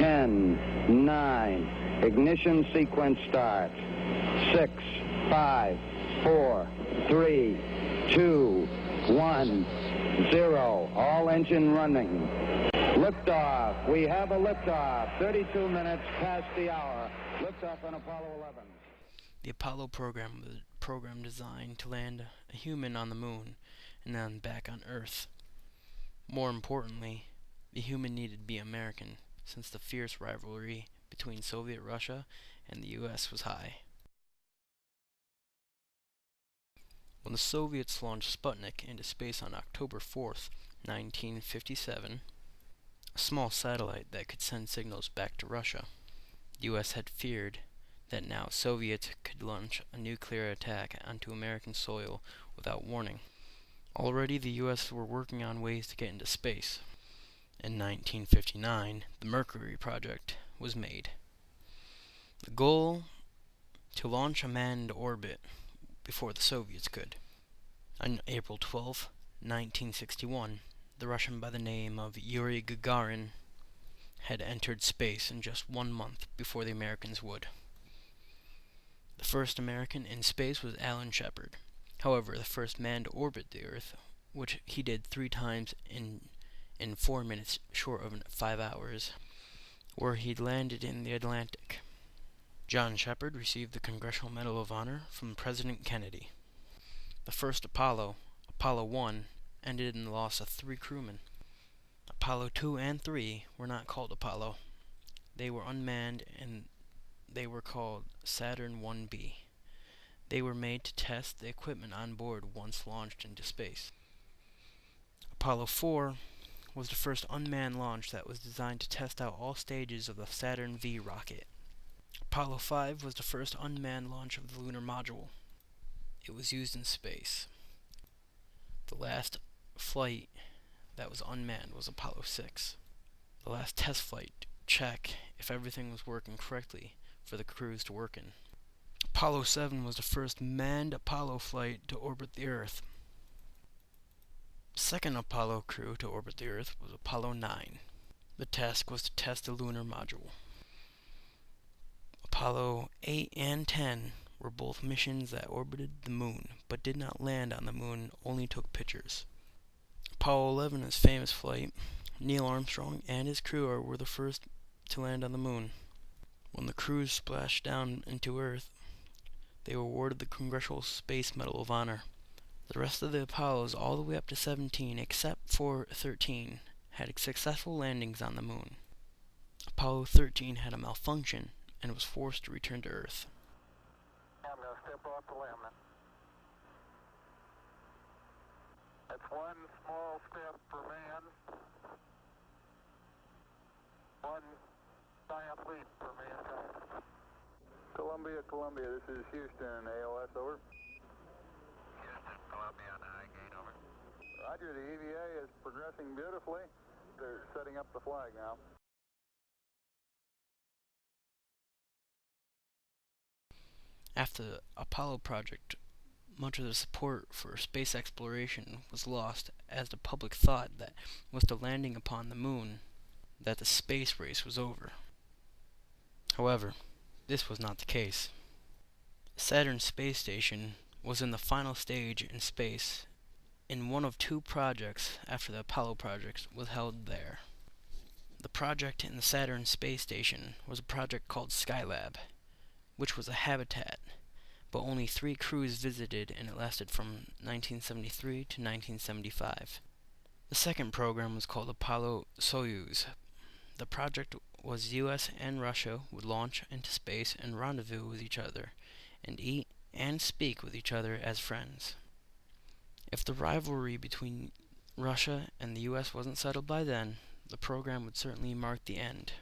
10, 9, ignition sequence start. 6, 5, 4, 3, 2, 1, 0. All engine running. Liftoff. We have a liftoff. 32 minutes past the hour. Liftoff on Apollo 11. The Apollo program was a program designed to land a human on the moon and then back on Earth. More importantly, the human needed to be American, since the fierce rivalry between Soviet Russia and the U.S. was high. When the Soviets launched Sputnik into space on October 4th, 1957, a small satellite that could send signals back to Russia, the U.S. had feared that now Soviets could launch a nuclear attack onto American soil without warning. Already the U.S. were working on ways to get into space. In 1959, the Mercury project was made. The goal: to launch a man into orbit before the Soviets could. On April 12, 1961, the Russian by the name of Yuri Gagarin had entered space in just 1 month before the Americans would. The first American in space was Alan Shepard. However, the first man to orbit the Earth, which he did 3 times in 4 minutes short of 5 hours, where he landed in the Atlantic. John Shepard received the Congressional Medal of Honor from President Kennedy. The first Apollo, Apollo 1, ended in the loss of 3 crewmen. Apollo 2 and 3 were not called Apollo. They were unmanned and they were called Saturn 1B. They were made to test the equipment on board once launched into space. Apollo 4 was the first unmanned launch that was designed to test out all stages of the Saturn V rocket. Apollo 5 was the first unmanned launch of the lunar module. It was used in space. The last flight that was unmanned was Apollo 6. The last test flight to check if everything was working correctly for the crews to work in. Apollo 7 was the first manned Apollo flight to orbit the Earth. The second Apollo crew to orbit the Earth was Apollo 9. The task was to test the lunar module. Apollo 8 and 10 were both missions that orbited the moon, but did not land on the moon, only took pictures. Apollo 11, his famous flight, Neil Armstrong and his crew were the first to land on the moon. When the crews splashed down into Earth, they were awarded the Congressional Space Medal of Honor. The rest of the Apollos, all the way up to 17, except for 13, had successful landings on the moon. Apollo 13 had a malfunction and was forced to return to Earth. I'm going to step off the limb. That's one small step for man, one giant leap for mankind. Columbia, this is Houston, ALS, over. Houston, Columbia on the high gain, over. Roger, the EVA is progressing beautifully. They're setting up the flag now. After the Apollo project, much of the support for space exploration was lost, as the public thought that with the landing upon the moon, that the space race was over. However, this was not the case. Saturn space station was in the final stage in space, and one of 2 projects after the Apollo project was held there. The project in the Saturn space station was a project called Skylab, which was a habitat, but only 3 crews visited, and it lasted from 1973 to 1975. The second program was called Apollo-Soyuz. The project was US and Russia would launch into space and rendezvous with each other, and eat and speak with each other as friends. If the rivalry between Russia and the US wasn't settled by then, the program would certainly mark the end.